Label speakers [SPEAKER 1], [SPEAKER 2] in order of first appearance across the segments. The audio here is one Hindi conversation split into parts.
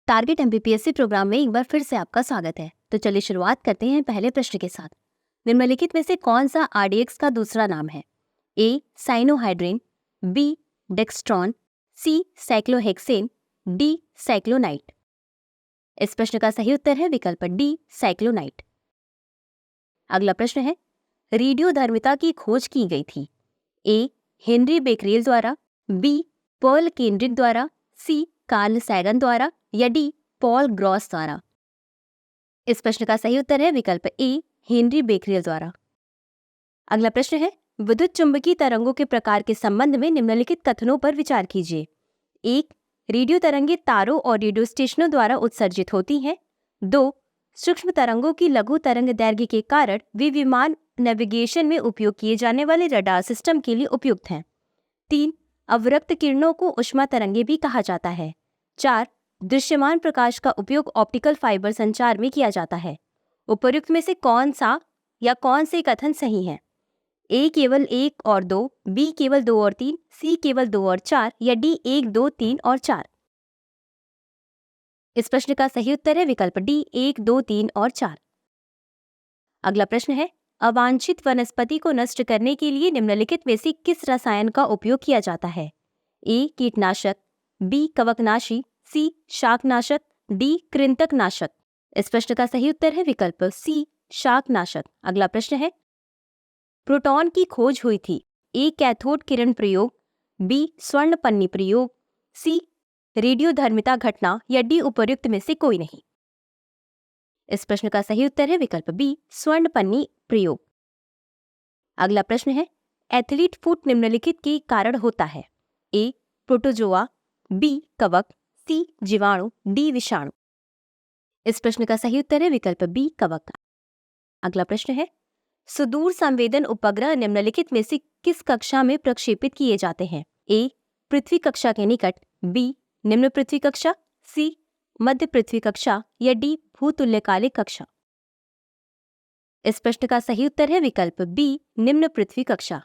[SPEAKER 1] टारगेट एमपीपीएससी प्रोग्राम में एक बार फिर से आपका स्वागत है। तो चलिए शुरुआत करते हैं पहले प्रश्न के साथ। निम्नलिखित में से कौन सा आरडीएक्स का दूसरा नाम है? ए साइनोहाइड्रिन, बी डेक्स्ट्रॉन, सी साइक्लोहेक्सेन, डी साइक्लोनाइट। इस प्रश्न का सही उत्तर है विकल्प डी साइक्लोनाइट। अगला प्रश्न है, रेडियोधर्मिता की खोज की गई थी? ए हेनरी बेकरेल द्वारा, बी पर्ल केंड्रिक द्वारा, सी कार्ल सैगन द्वारा या डी पॉल ग्रॉस द्वारा। इस प्रश्न का सही उत्तर है विकल्प ए हेनरी बेकरेल द्वारा। अगला प्रश्न है, विद्युत चुंबकीय तरंगों के प्रकार के संबंध में निम्नलिखित कथनों पर विचार कीजिए। एक, रेडियो तरंगें तारों और रेडियो स्टेशनों द्वारा उत्सर्जित होती हैं। दो, सूक्ष्म तरंगों की लघु तरंग दैर्घ्य के कारण वे विमान नेविगेशन में उपयोग किए जाने वाले रडार सिस्टम के लिए उपयुक्त हैं। तीन, अवरक्त किरणों को ऊष्मा तरंगें भी कहा जाता है। चार, दृश्यमान प्रकाश का उपयोग ऑप्टिकल फाइबर संचार में किया जाता है। उपर्युक्त में से कौन सा या कौन से कथन सही हैं? ए केवल 1 और 2, बी केवल 2 और 3, सी केवल 2 और 4 या डी 1, 2, 3 और 4। इस प्रश्न का सही उत्तर है विकल्प डी 1, 2, 3 और 4। अगला प्रश्न है, अवांछित वनस्पति को नष्ट करने के लिए निम्नलिखित में से किस रसायन का उपयोग किया जाता है? ए कीटनाशक, बी कवकनाशी, सी शाकनाशक, डी कृंतकनाशक। इस प्रश्न का सही उत्तर है विकल्प सी शाकनाशक। अगला प्रश्न है, प्रोटॉन की खोज हुई थी? ए कैथोड किरण प्रयोग, बी स्वर्ण पन्नी प्रयोग, सी रेडियोधर्मिता घटना या डी उपर्युक्त में से कोई नहीं। इस प्रश्न का सही उत्तर है विकल्प बी स्वर्ण पन्नी प्रयोग। अगला प्रश्न है, एथलीट फुट निम्नलिखित के कारण होता है? ए प्रोटोजोआ, बी कवक, सी जीवाणु, डी विषाणु। इस प्रश्न का सही उत्तर है विकल्प बी कवक। अगला प्रश्न है, सुदूर संवेदन उपग्रह निम्नलिखित में से किस कक्षा में प्रक्षेपित किए जाते हैं? ए पृथ्वी कक्षा के निकट, बी निम्न पृथ्वी कक्षा, सी मध्य पृथ्वी कक्षा या डी भूतुल्यकालिक कक्षा। इस प्रश्न का सही उत्तर है विकल्प बी निम्न पृथ्वी कक्षा।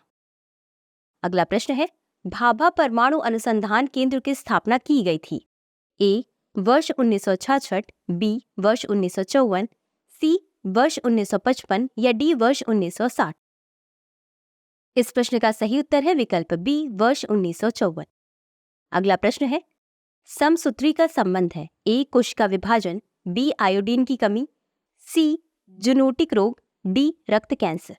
[SPEAKER 1] अगला प्रश्न है, भाभा परमाणु अनुसंधान केंद्र की स्थापना की गई थी? ए वर्ष 1966, बी वर्ष 1954, सी वर्ष 1955 या डी वर्ष 1960। इस प्रश्न का सही उत्तर है विकल्प बी वर्ष 1954। अगला प्रश्न है, समसूत्री का संबंध है? ए कोशिका विभाजन, बी आयोडीन की कमी, सी जूनोटिक रोग, डी रक्त कैंसर।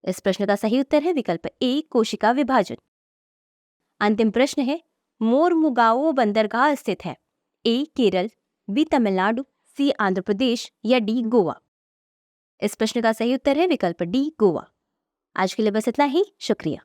[SPEAKER 1] इस प्रश्न का सही उत्तर है विकल्प ए कोशिका विभाजन। अंतिम प्रश्न है, मोरमुगाओ बंदरगाह स्थित है? ए केरल, बी तमिलनाडु, सी आंध्र प्रदेश या डी गोवा। इस प्रश्न का सही उत्तर है विकल्प डी गोवा। आज के लिए बस इतना ही, शुक्रिया।